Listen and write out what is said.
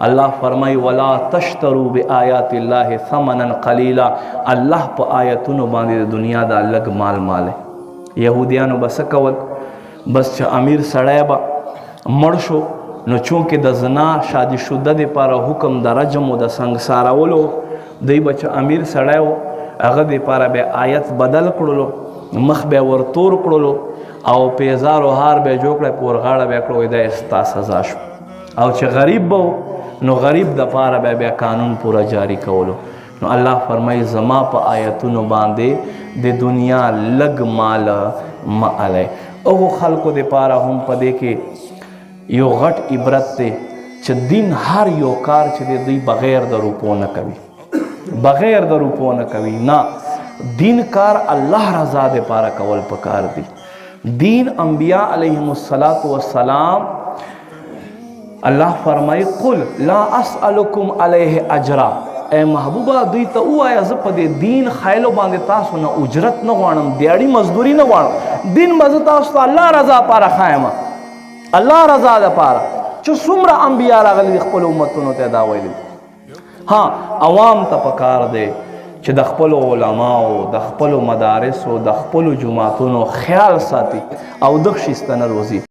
الله فرمای ولا تشتروا بآیات الله ثمنا قلیلا. الله په آیتونو باندې د دنیا دا لږ مال مال یهودیانو بس کول، بس چې امیر سړی به مړ شو نو چونکې د زنا شادي شده دپاره حکم د رجم و د سنګسارولو، دی به چې امیر سړی و هغه دپاره به آیت بدل کړلو، مخ به ورتور کړلو او پیزار و هار به جوړ کړی، پورغاړه به کړو دا ستا سزا شو. او چې غریب به نو غریب دپاره به بیا قانون پورا جاری کولو. نو الله فرمایي زما په آیتونو باندې د دنیا لږ مال مه الی. هغو خلکو دپاره هم په دې کې یو غټ عبرت دی چې دین هر یو کار چې دی دوی بغیر د روپو نه کوي، بغیر د روپو نه کوي. نه، دین کار الله رضا دپاره کول پکار دی. دین انبیاء علیهم السلام الله فرمایي قل لا اسألکم علیه اجرا. اے محبوبه دوی ته ووایه زه په دې دین خایلو باندې تاسو نه اجرت نه غواړم، دیاړي مزدوري نه غواړم. دین به زه تاسو ته الله رضا پاره ښایم، الله رضا دپاره چې څومره انبیا راغلي دي خپلو امتونو ته دا ویلي. ها، عوام ته پکار دی چې د خپلو علماو، د خپلو مدارسو، د خپلو جماعتونو خیال ساتي او دغه شي ستنه روزي.